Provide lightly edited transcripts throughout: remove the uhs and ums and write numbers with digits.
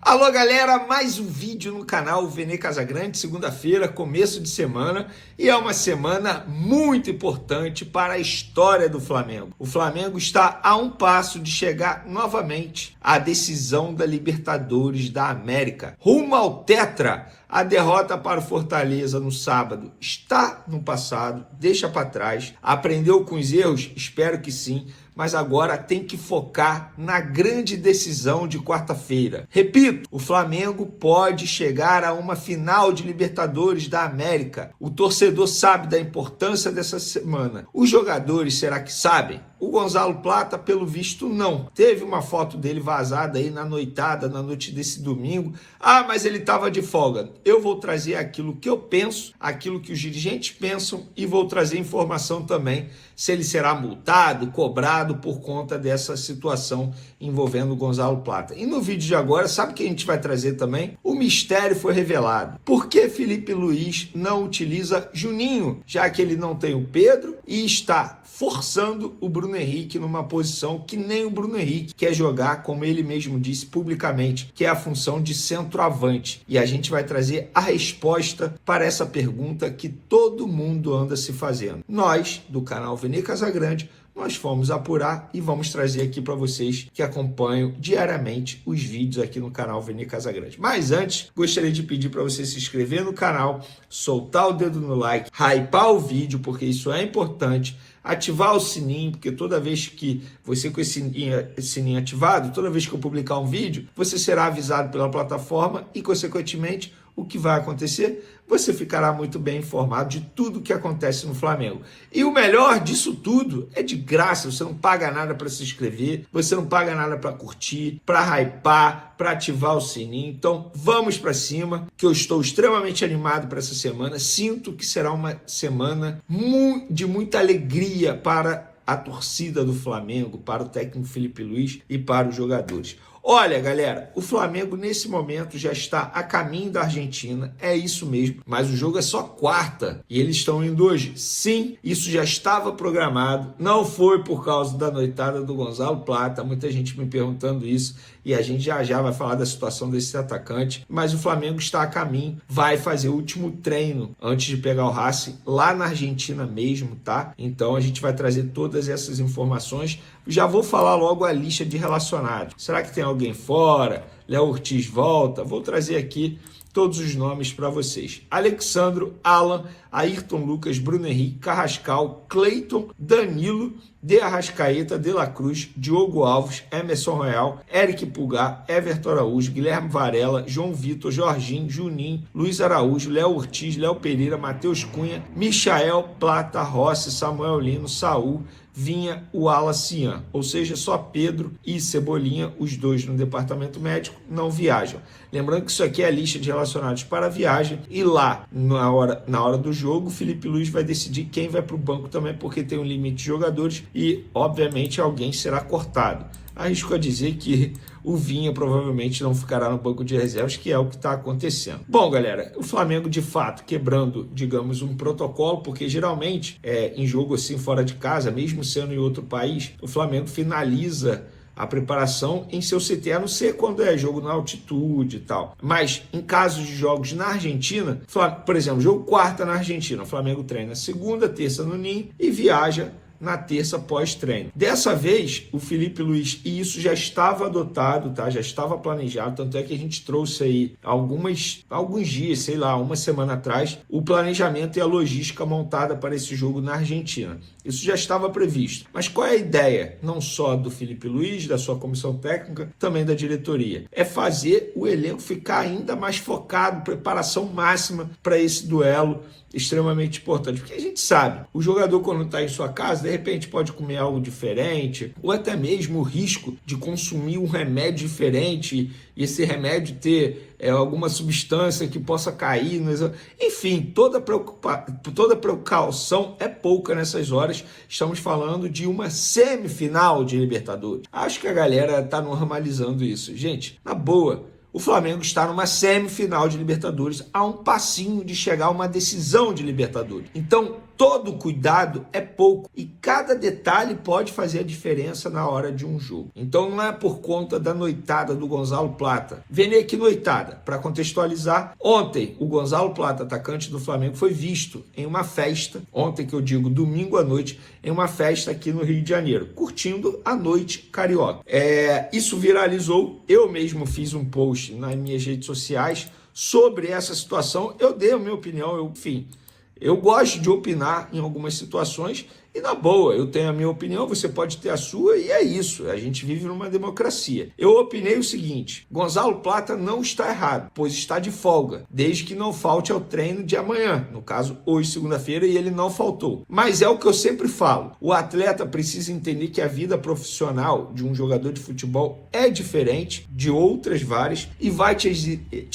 Alô galera, mais um vídeo no canal Vene Casagrande, segunda-feira, começo de semana, e é uma semana muito importante para a história do Flamengo. O Flamengo está a um passo de chegar novamente à decisão da Libertadores da América, rumo ao Tetra. A derrota para o Fortaleza no sábado está no passado, deixa para trás, aprendeu com os erros? Espero que sim, mas agora tem que focar na grande decisão de quarta-feira. Repito, o Flamengo pode chegar a uma final de Libertadores da América. O torcedor sabe da importância dessa semana. Os jogadores, será que sabem? O Gonzalo Plata, pelo visto, não. Teve uma foto dele vazada aí na noitada, na noite desse domingo. Ah, mas ele estava de folga. Eu vou trazer aquilo que eu penso, aquilo que os dirigentes pensam e vou trazer informação também se ele será multado, cobrado por conta dessa situação envolvendo o Gonzalo Plata. E no vídeo de agora, sabe o que a gente vai trazer também? O mistério foi revelado. Por que Felipe Luiz não utiliza Juninho, já que ele não tem o Pedro e está forçando o Bruno Henrique numa posição que nem o Bruno Henrique quer jogar, como ele mesmo disse publicamente, que é a função de centroavante. E a gente vai trazer a resposta para essa pergunta que todo mundo anda se fazendo. Nós, do canal Vene Casagrande, nós fomos apurar e vamos trazer aqui para vocês que acompanham diariamente os vídeos aqui no canal Vene Casagrande. Mas antes, gostaria de pedir para você se inscrever no canal, soltar o dedo no like, hypar o vídeo, porque isso é importante, ativar o sininho, porque toda vez que você com esse sininho ativado, toda vez que eu publicar um vídeo, você será avisado pela plataforma e, consequentemente, o que vai acontecer? Você ficará muito bem informado de tudo que acontece no Flamengo. E o melhor disso tudo é de graça, você não paga nada para se inscrever, você não paga nada para curtir, para hypar, para ativar o sininho. Então vamos para cima, que eu estou extremamente animado para essa semana. Sinto que será uma semana de muita alegria para a torcida do Flamengo, para o técnico Felipe Luiz e para os jogadores. Olha, galera, o Flamengo nesse momento já está a caminho da Argentina, é isso mesmo, mas o jogo é só quarta e eles estão indo hoje. Sim, isso já estava programado, não foi por causa da noitada do Gonzalo Plata, muita gente me perguntando isso e a gente já vai falar da situação desse atacante, mas o Flamengo está a caminho, vai fazer o último treino antes de pegar o Racing lá na Argentina mesmo, tá? Então a gente vai trazer todas essas informações. Já vou falar logo a lista de relacionados. Será que tem alguém fora? Léo Ortiz volta? Vou trazer aqui todos os nomes para vocês. Alexandro, Alan, Ayrton Lucas, Bruno Henrique, Carrascal, Cleiton, Danilo, De Arrascaeta, De La Cruz, Diogo Alves, Emerson Royal, Eric Pulgar, Everton Araújo, Guilherme Varela, João Vitor, Jorginho, Juninho, Luiz Araújo, Léo Ortiz, Léo Pereira, Matheus Cunha, Michael, Plata, Rossi, Samuel Lino, Saul, Vinha, o Cian, ou seja, só Pedro e Cebolinha, os dois no departamento médico, não viajam. Lembrando que isso aqui é a lista de relacionados para a viagem e lá, na hora do jogo, o Felipe Luiz vai decidir quem vai para o banco também, porque tem um limite de jogadores e, obviamente, alguém será cortado. Arrisco a dizer que o Vinha provavelmente não ficará no banco de reservas, que é o que está acontecendo. Bom, galera, o Flamengo de fato quebrando, digamos, um protocolo, porque geralmente em jogo assim fora de casa, mesmo sendo em outro país, o Flamengo finaliza a preparação em seu CT, a não ser quando é jogo na altitude e tal. Mas em casos de jogos na Argentina, por exemplo, jogo quarta na Argentina, o Flamengo treina segunda, terça no Ninho e viaja na terça pós-treino. Dessa vez, o Felipe Luiz, e isso já estava adotado, tá? Já estava planejado, tanto é que a gente trouxe aí alguns dias, sei lá, uma semana atrás, o planejamento e a logística montada para esse jogo na Argentina. Isso já estava previsto. Mas qual é a ideia? Não só do Felipe Luiz, da sua comissão técnica, também da diretoria. É fazer o elenco ficar ainda mais focado, preparação máxima para esse duelo extremamente importante, porque a gente sabe, o jogador quando está em sua casa, de repente pode comer algo diferente, ou até mesmo o risco de consumir um remédio diferente e esse remédio ter alguma substância que possa cair, enfim, toda precaução é pouca nessas horas. Estamos falando de uma semifinal de Libertadores. Acho que a galera está normalizando isso. Gente, na boa, O Flamengo está numa semifinal de Libertadores, a um passinho de chegar a uma decisão de Libertadores. Então, todo cuidado é pouco e cada detalhe pode fazer a diferença na hora de um jogo. Então, não é por conta da noitada do Gonzalo Plata. Vene, que noitada? Para contextualizar, ontem o Gonzalo Plata, atacante do Flamengo, foi visto em uma festa, ontem que eu digo domingo à noite, em uma festa aqui no Rio de Janeiro, curtindo a noite carioca. Isso viralizou, eu mesmo fiz um post nas minhas redes sociais sobre essa situação, eu dei a minha opinião, eu gosto de opinar em algumas situações e na boa, eu tenho a minha opinião, você pode ter a sua e é isso, a gente vive numa democracia. Eu opinei o seguinte, Gonzalo Plata não está errado, pois está de folga, desde que não falte ao treino de amanhã, no caso hoje, segunda-feira, e ele não faltou. Mas é o que eu sempre falo, o atleta precisa entender que a vida profissional de um jogador de futebol é diferente de outras várias e vai te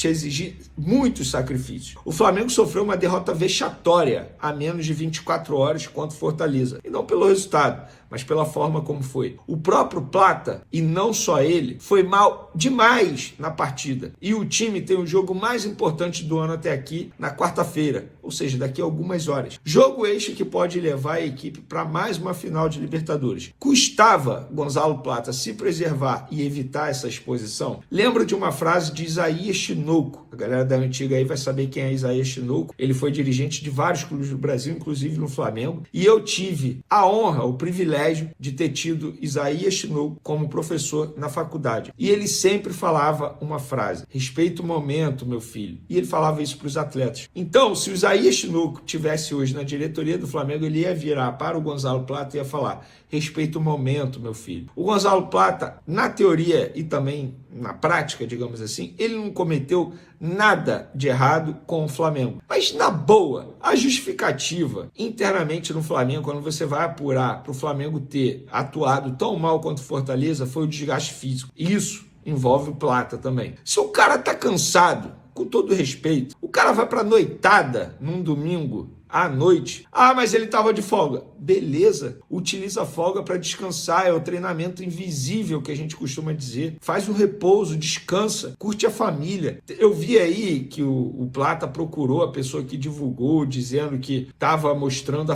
exigir muitos sacrifícios. O Flamengo sofreu uma derrota vexatória há menos de 24 horas contra o Fortaleza. E não pelo resultado, mas pela forma como foi. O próprio Plata, e não só ele, foi mal demais na partida. E o time tem o jogo mais importante do ano até aqui, na quarta-feira, ou seja, daqui a algumas horas. Jogo este que pode levar a equipe para mais uma final de Libertadores. Custava Gonzalo Plata se preservar e evitar essa exposição? Lembro de uma frase de Isaías Tinoco. A galera da antiga aí vai saber quem é Isaías Tinoco. Ele foi dirigente de vários clubes do Brasil, inclusive no Flamengo. E eu tive a honra, o privilégio de ter tido Isaías Tinoco como professor na faculdade. E ele sempre falava uma frase: respeita o momento, meu filho. E ele falava isso para os atletas. Então, se o Isaías Tinoco tivesse hoje na diretoria do Flamengo, ele ia virar para o Gonzalo Plata e ia falar: respeita o momento, meu filho. O Gonzalo Plata, na teoria e também na prática, digamos assim, ele não cometeu nada de errado com o Flamengo. Mas, na boa, a justificativa internamente no Flamengo, quando você vai apurar para o Flamengo ter atuado tão mal quanto o Fortaleza, foi o desgaste físico. Isso envolve o Plata também. Se o cara tá cansado, com todo respeito, o cara vai pra noitada num domingo à noite. Ah, mas ele estava de folga. Beleza, utiliza a folga para descansar, é o treinamento invisível que a gente costuma dizer. Faz um repouso, descansa, curte a família. Eu vi aí que o Plata procurou a pessoa que divulgou, dizendo que estava mostrando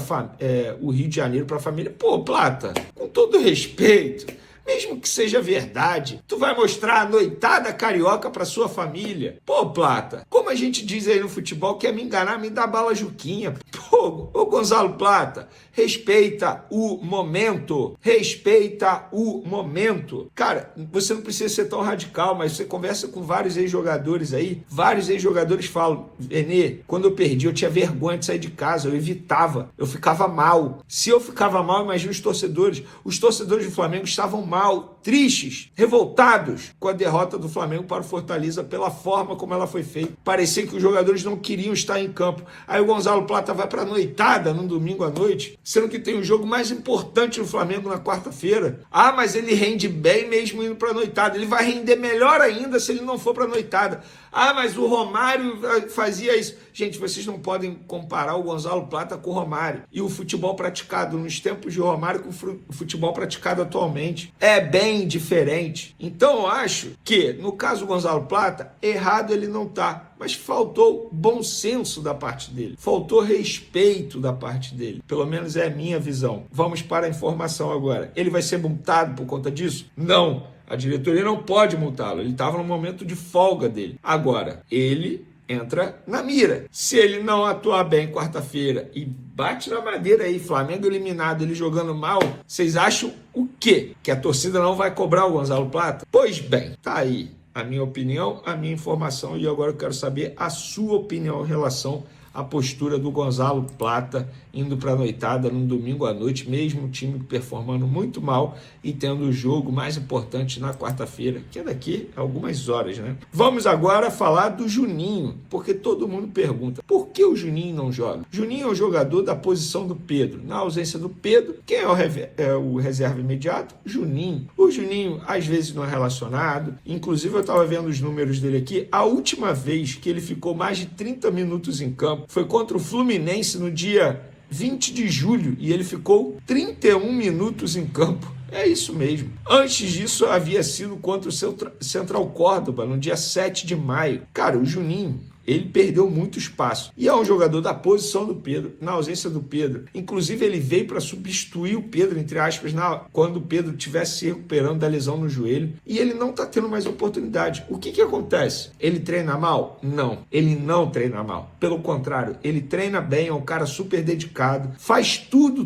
o Rio de Janeiro para a família. Pô, Plata, com todo respeito, mesmo que seja verdade, tu vai mostrar a noitada carioca pra sua família? Pô, Plata, como a gente diz aí no futebol, quer me enganar, me dá bala juquinha. Pô, ô Gonzalo Plata, respeita o momento. Respeita o momento. Cara, você não precisa ser tão radical, mas você conversa com vários ex-jogadores aí, vários ex-jogadores falam: Vene, quando eu perdi, eu tinha vergonha de sair de casa, eu evitava, eu ficava mal. Se eu ficava mal, imagina os torcedores. Os torcedores do Flamengo estavam mal, tristes, revoltados com a derrota do Flamengo para o Fortaleza pela forma como ela foi feita. Parecia que os jogadores não queriam estar em campo. Aí o Gonzalo Plata vai para a noitada num domingo à noite, sendo que tem o jogo mais importante do Flamengo na quarta-feira. Ah, mas ele rende bem mesmo indo para a noitada. Ele vai render melhor ainda se ele não for para a noitada. Ah, mas o Romário fazia isso. Gente, vocês não podem comparar o Gonzalo Plata com o Romário. E o futebol praticado nos tempos de Romário com o futebol praticado atualmente é bem diferente. Então eu acho que, no caso do Gonzalo Plata, errado ele não tá. Mas faltou bom senso da parte dele. Faltou respeito da parte dele. Pelo menos é a minha visão. Vamos para a informação agora. Ele vai ser multado por conta disso? Não. A diretoria não pode multá-lo. Ele estava no momento de folga dele. Agora, ele entra na mira. Se ele não atuar bem quarta-feira e bate na madeira aí, Flamengo eliminado, ele jogando mal, vocês acham o quê? Que a torcida não vai cobrar o Gonzalo Plata? Pois bem, tá aí a minha opinião, a minha informação, e agora eu quero saber a sua opinião em relação à postura do Gonzalo Plata indo para a noitada num domingo à noite, mesmo o time performando muito mal e tendo o jogo mais importante na quarta-feira, que é daqui a algumas horas, né? Vamos agora falar do Juninho, porque todo mundo pergunta, por que o Juninho não joga? Juninho é o jogador da posição do Pedro. Na ausência do Pedro, quem é o reserva imediato? Juninho. O Juninho, às vezes, não é relacionado. Inclusive, eu estava vendo os números dele aqui. A última vez que ele ficou mais de 30 minutos em campo foi contra o Fluminense no dia 20 de julho, e ele ficou 31 minutos em campo. É isso mesmo. Antes disso, havia sido contra o Central Córdoba, no dia 7 de maio. Cara, o Juninho, ele perdeu muito espaço. E é um jogador da posição do Pedro, na ausência do Pedro. Inclusive, ele veio para substituir o Pedro, entre aspas, quando o Pedro estivesse se recuperando da lesão no joelho. E ele não está tendo mais oportunidade. O que acontece? Ele treina mal? Não. Ele não treina mal. Pelo contrário, ele treina bem, é um cara super dedicado, faz tudo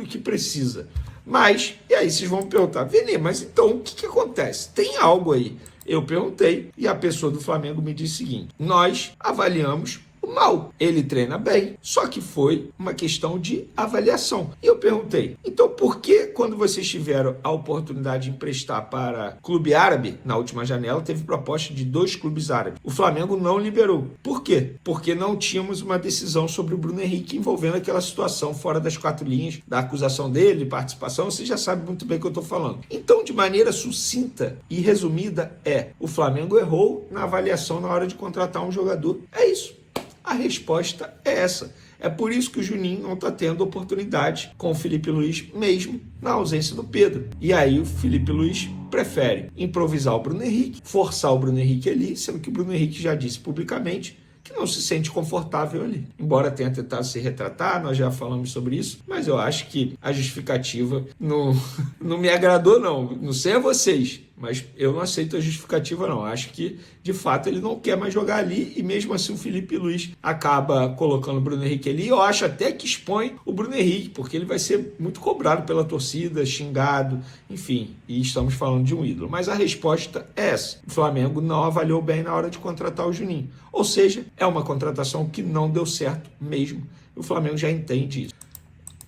que precisa. Mas, e aí vocês vão me perguntar, Vene, mas então o que acontece? Tem algo aí. Eu perguntei e a pessoa do Flamengo me disse o seguinte: nós avaliamos mal. Ele treina bem, só que foi uma questão de avaliação. E eu perguntei, então por que quando vocês tiveram a oportunidade de emprestar para clube árabe, na última janela, teve proposta de 2 clubes árabes? O Flamengo não liberou. Por quê? Porque não tínhamos uma decisão sobre o Bruno Henrique envolvendo aquela situação fora das 4 linhas da acusação dele, de participação. Você já sabe muito bem o que eu estou falando. Então, de maneira sucinta e resumida, o Flamengo errou na avaliação na hora de contratar um jogador. É isso. A resposta é essa. É por isso que o Juninho não está tendo oportunidade com o Felipe Luiz, mesmo na ausência do Pedro. E aí o Felipe Luiz prefere improvisar o Bruno Henrique, forçar o Bruno Henrique ali, sendo que o Bruno Henrique já disse publicamente que não se sente confortável ali. Embora tenha tentado se retratar, nós já falamos sobre isso, mas eu acho que a justificativa não me agradou, não. Não sei a vocês, mas eu não aceito a justificativa, não. Acho que, de fato, ele não quer mais jogar ali e mesmo assim o Felipe Luiz acaba colocando o Bruno Henrique ali. Eu acho até que expõe o Bruno Henrique, porque ele vai ser muito cobrado pela torcida, xingado, enfim, e estamos falando de um ídolo. Mas a resposta é essa. O Flamengo não avaliou bem na hora de contratar o Juninho. Ou seja, é uma contratação que não deu certo mesmo. O Flamengo já entende isso.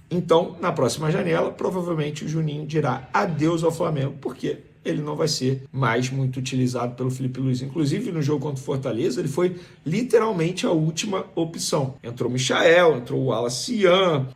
Então, na próxima janela, provavelmente o Juninho dirá adeus ao Flamengo, porque ele não vai ser mais muito utilizado pelo Felipe Luiz. Inclusive, no jogo contra o Fortaleza, ele foi literalmente a última opção. Entrou o Michael, entrou o Wallace Ian,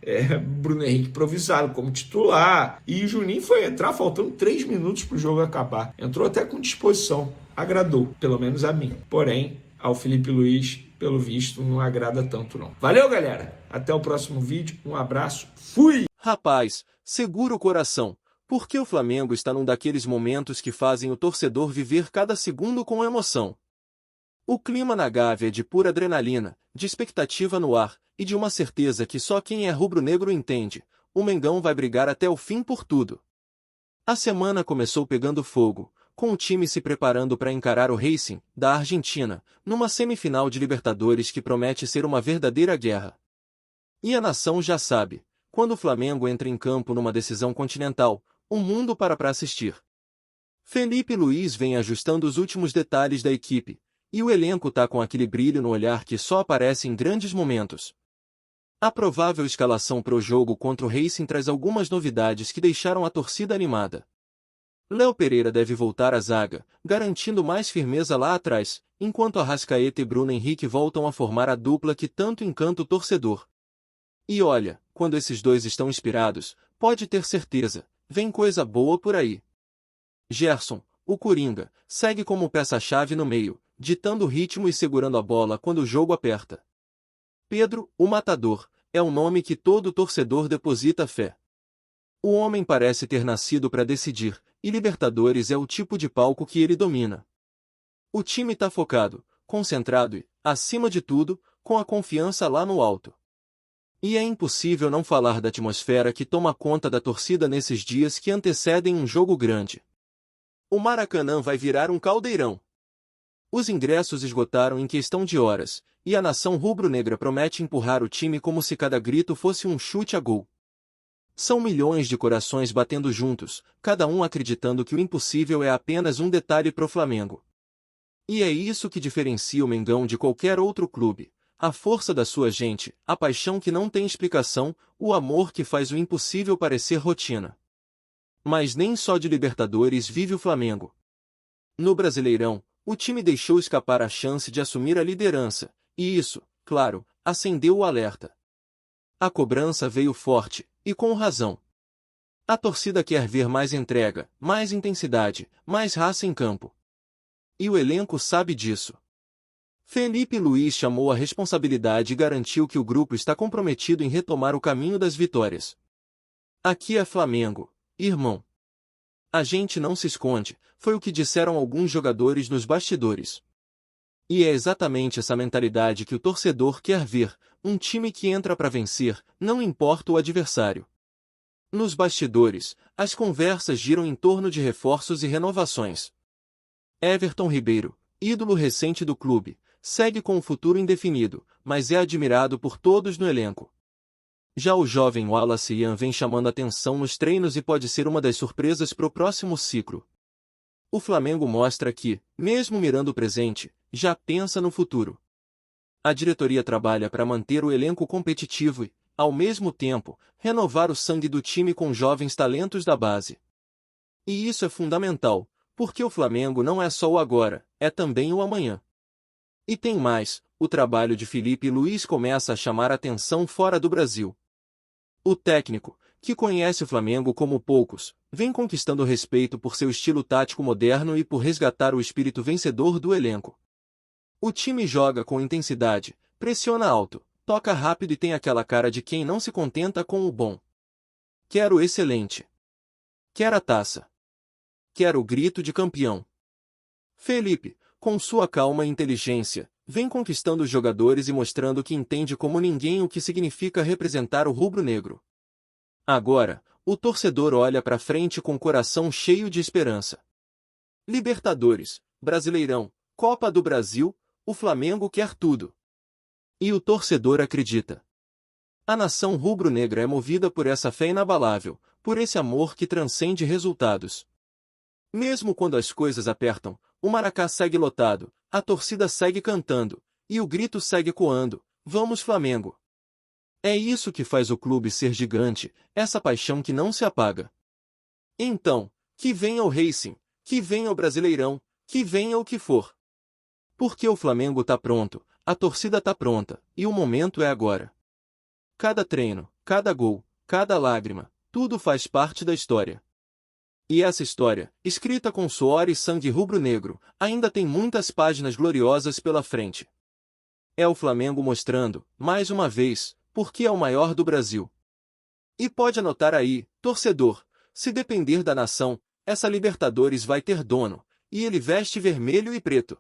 Bruno Henrique improvisado como titular, e o Juninho foi entrar faltando 3 minutos para o jogo acabar. Entrou até com disposição. Agradou, pelo menos a mim. Porém, ao Felipe Luiz, pelo visto, não agrada tanto não. Valeu, galera! Até o próximo vídeo. Um abraço. Fui! Rapaz, segura o coração. Porque o Flamengo está num daqueles momentos que fazem o torcedor viver cada segundo com emoção. O clima na Gávea é de pura adrenalina, de expectativa no ar, e de uma certeza que só quem é rubro-negro entende: o Mengão vai brigar até o fim por tudo. A semana começou pegando fogo, com o time se preparando para encarar o Racing, da Argentina, numa semifinal de Libertadores que promete ser uma verdadeira guerra. E a nação já sabe, quando o Flamengo entra em campo numa decisão continental, o mundo para assistir. Felipe Luiz vem ajustando os últimos detalhes da equipe, e o elenco tá com aquele brilho no olhar que só aparece em grandes momentos. A provável escalação para o jogo contra o Racing traz algumas novidades que deixaram a torcida animada. Léo Pereira deve voltar à zaga, garantindo mais firmeza lá atrás, enquanto Arrascaeta e Bruno Henrique voltam a formar a dupla que tanto encanta o torcedor. E olha, quando esses dois estão inspirados, pode ter certeza, vem coisa boa por aí. Gerson, o Coringa, segue como peça-chave no meio, ditando o ritmo e segurando a bola quando o jogo aperta. Pedro, o Matador, é um nome que todo torcedor deposita fé. O homem parece ter nascido para decidir, e Libertadores é o tipo de palco que ele domina. O time tá focado, concentrado e, acima de tudo, com a confiança lá no alto. E é impossível não falar da atmosfera que toma conta da torcida nesses dias que antecedem um jogo grande. O Maracanã vai virar um caldeirão. Os ingressos esgotaram em questão de horas, e a nação rubro-negra promete empurrar o time como se cada grito fosse um chute a gol. São milhões de corações batendo juntos, cada um acreditando que o impossível é apenas um detalhe pro Flamengo. E é isso que diferencia o Mengão de qualquer outro clube. A força da sua gente, a paixão que não tem explicação, o amor que faz o impossível parecer rotina. Mas nem só de Libertadores vive o Flamengo. No Brasileirão, o time deixou escapar a chance de assumir a liderança, e isso, claro, acendeu o alerta. A cobrança veio forte, e com razão. A torcida quer ver mais entrega, mais intensidade, mais raça em campo. E o elenco sabe disso. Felipe Luiz chamou a responsabilidade e garantiu que o grupo está comprometido em retomar o caminho das vitórias. Aqui é Flamengo, irmão. A gente não se esconde, foi o que disseram alguns jogadores nos bastidores. E é exatamente essa mentalidade que o torcedor quer ver, um time que entra para vencer, não importa o adversário. Nos bastidores, as conversas giram em torno de reforços e renovações. Everton Ribeiro, ídolo recente do clube, segue com um futuro indefinido, mas é admirado por todos no elenco. Já o jovem Wallace Ian vem chamando atenção nos treinos e pode ser uma das surpresas para o próximo ciclo. O Flamengo mostra que, mesmo mirando o presente, já pensa no futuro. A diretoria trabalha para manter o elenco competitivo e, ao mesmo tempo, renovar o sangue do time com jovens talentos da base. E isso é fundamental, porque o Flamengo não é só o agora, é também o amanhã. E tem mais, o trabalho de Felipe Luiz começa a chamar atenção fora do Brasil. O técnico, que conhece o Flamengo como poucos, vem conquistando respeito por seu estilo tático moderno e por resgatar o espírito vencedor do elenco. O time joga com intensidade, pressiona alto, toca rápido e tem aquela cara de quem não se contenta com o bom. Quer o excelente. Quer a taça. Quer o grito de campeão. Felipe, com sua calma e inteligência, vem conquistando os jogadores e mostrando que entende como ninguém o que significa representar o rubro-negro. Agora, o torcedor olha para frente com o coração cheio de esperança. Libertadores, Brasileirão, Copa do Brasil, o Flamengo quer tudo. E o torcedor acredita. A nação rubro-negra é movida por essa fé inabalável, por esse amor que transcende resultados. Mesmo quando as coisas apertam, o Maracá segue lotado, a torcida segue cantando, e o grito segue ecoando: Vamos Flamengo! É isso que faz o clube ser gigante, essa paixão que não se apaga. Então, que venha o Racing, que venha o Brasileirão, que venha o que for. Porque o Flamengo tá pronto, a torcida tá pronta, e o momento é agora. Cada treino, cada gol, cada lágrima, tudo faz parte da história. E essa história, escrita com suor e sangue rubro-negro, ainda tem muitas páginas gloriosas pela frente. É o Flamengo mostrando, mais uma vez, porque é o maior do Brasil. E pode anotar aí, torcedor, se depender da nação, essa Libertadores vai ter dono, e ele veste vermelho e preto.